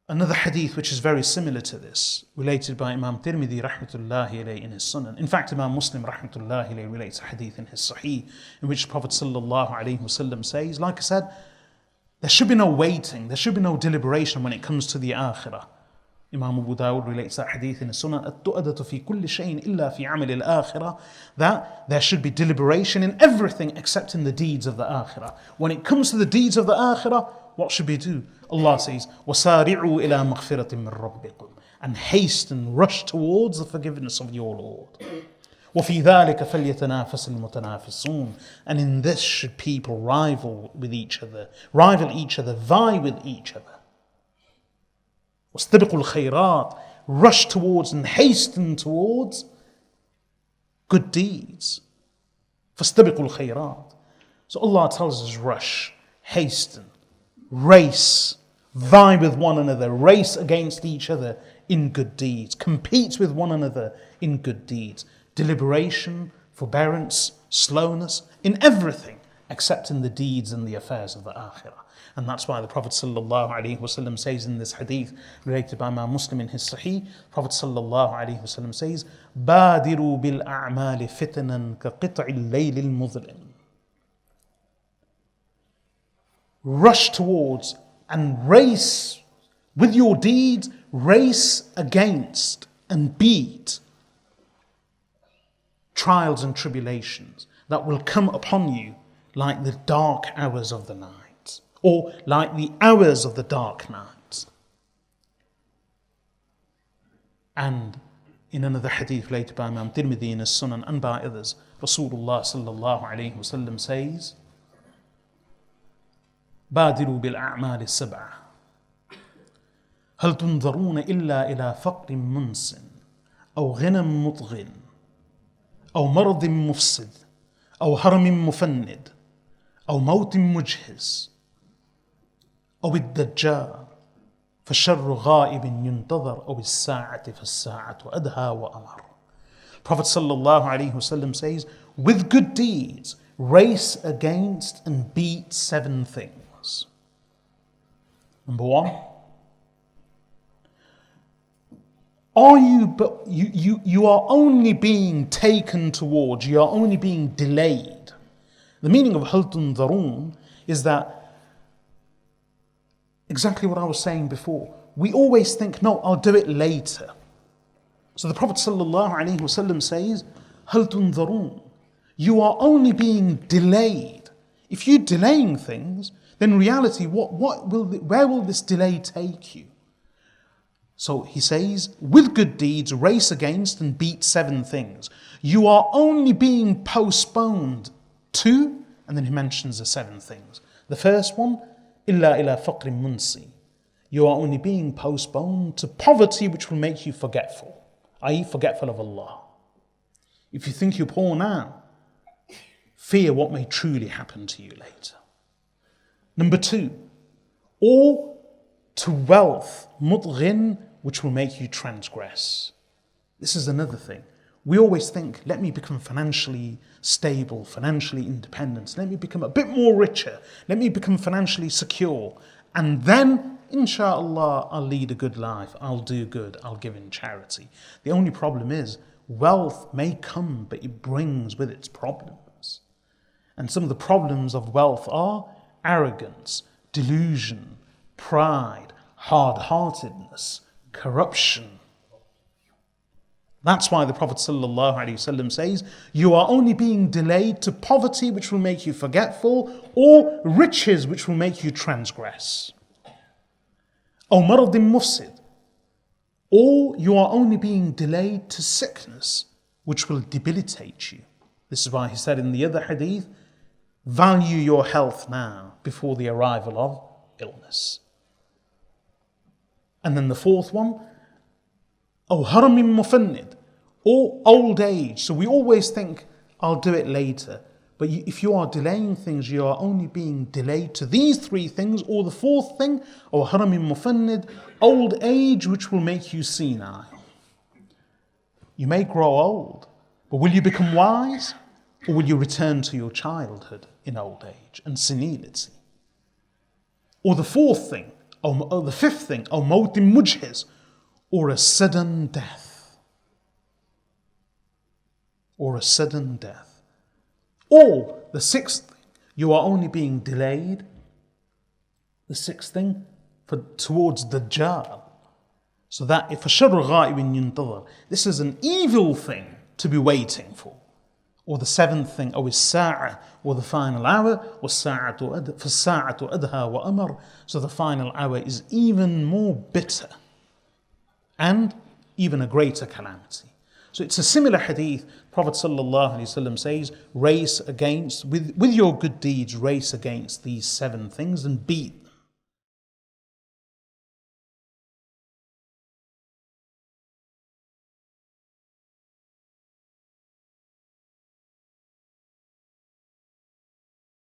Another hadith which is very similar to this, related by Imam Tirmidhi rahmatullahi alayhi in his Sunan. In fact, Imam Muslim rahmatullahi alayhi relates a hadith in his Sahih in which the Prophet sallallahu alayhi wasallam says, like I said, there should be no waiting, there should be no deliberation when it comes to the akhirah. Imam Abu Dawud relates that hadith in his Sunan, التؤدة في كل شيء إلا في عمل الآخرة, that there should be deliberation in everything except in the deeds of the akhirah. When it comes to the deeds of the akhirah, what should we do? Allah says, وَسَارِعُوا إِلَى مَغْفِرَةٍ مِّن رَبِّكُمْ, and hasten, rush towards the forgiveness of your Lord. وَفِي ذَلِكَ فَلْيَتَنَافَسِ الْمُتَنَافِسُونَ, and in this should people rival each other, vie with each other. وَاسْتَبِقُوا الْخَيْرَاتِ, rush towards and hasten towards good deeds. فَاسْتَبِقُوا الْخَيْرَاتِ. So Allah tells us rush, hasten, race, vie with one another, race against each other in good deeds, compete with one another in good deeds, deliberation, forbearance, slowness, in everything except in the deeds and the affairs of the akhirah. And that's why the Prophet sallallahu alaihi wasallam says in this hadith related by Imam Muslim in his Sahih, Prophet sallallahu alaihi wasallam says, بَادِرُوا بِالْأَعْمَالِ فِتْنًا كَقِطْعِ اللَّيْلِ الْمُظْلِمِ. Rush towards and race with your deeds, race against and beat trials and tribulations that will come upon you like the dark hours of the night, or like the hours of the dark night. And in another hadith related by Imam Tirmidhi in his Sunan and by others, Rasulullah sallallahu alayhi wasallam says, بادروا بالأعمال السبعة هل تنظرون إلا إلى فقر منس أو غنى مطغٍ أو مرض مفسد أو هرم مفند أو موت مجهز أو الدجال فالشر غائب ينتظر أو الساعة فالساعة أدهى وأمر. Prophet sallallahu alaihi wasallam says, with good deeds race against and beat 7 things. Number 1, you are only being taken towards, you are only being delayed. The meaning of هل تنظرون is that exactly what I was saying before. We always think, no, I'll do it later. So the Prophet ﷺ says, هل تنظرون, you are only being delayed. If you're delaying things, then in reality, where will this delay take you? So he says, with good deeds, race against and beat 7 things. You are only being postponed to, and then he mentions the 7 things. The first one, إِلَّا إِلَى فَقْرٍ مُنْسِي. You are only being postponed to poverty which will make you forgetful, i.e. forgetful of Allah. If you think you're poor now, fear what may truly happen to you later. Number 2, or to wealth, mutghin, which will make you transgress. This is another thing. We always think, let me become financially stable, financially independent, let me become a bit more richer, let me become financially secure, and then, inshallah, I'll lead a good life, I'll do good, I'll give in charity. The only problem is, wealth may come, but it brings with its problems. And some of the problems of wealth are arrogance, delusion, pride, hard-heartedness, corruption. That's why the Prophet ﷺ says, you are only being delayed to poverty which will make you forgetful, or riches which will make you transgress. أو مرض مفسد, or you are only being delayed to sickness which will debilitate you. This is why he said in the other hadith, value your health now before the arrival of illness. And then the 4th one, أو هرم مفند, or old age. So we always think, I'll do it later. But if you are delaying things, you are only being delayed to these 3 things, or the 4th thing, or هرم مفند, old age which will make you senile. You may grow old, but will you become wise? Or will you return to your childhood in old age and senility? Or the 4th thing, or the fifth thing, أو موت مجهز, or a sudden death. Or a sudden death. Or the sixth thing, you are only being delayed. The sixth thing, towards Dajjal. So that if فَشَرُّ غَائِبٍ يُنْتَظَرُ, this is an evil thing to be waiting for. Or the seventh thing, أو الساعة, or the final hour, فَالسَّاعَةُ أَدْهَى وَأَمَرُ. So the final hour is even more bitter and even a greater calamity. So it's a similar hadith. Prophet ﷺ says, race against, with your good deeds, race against these seven things and beat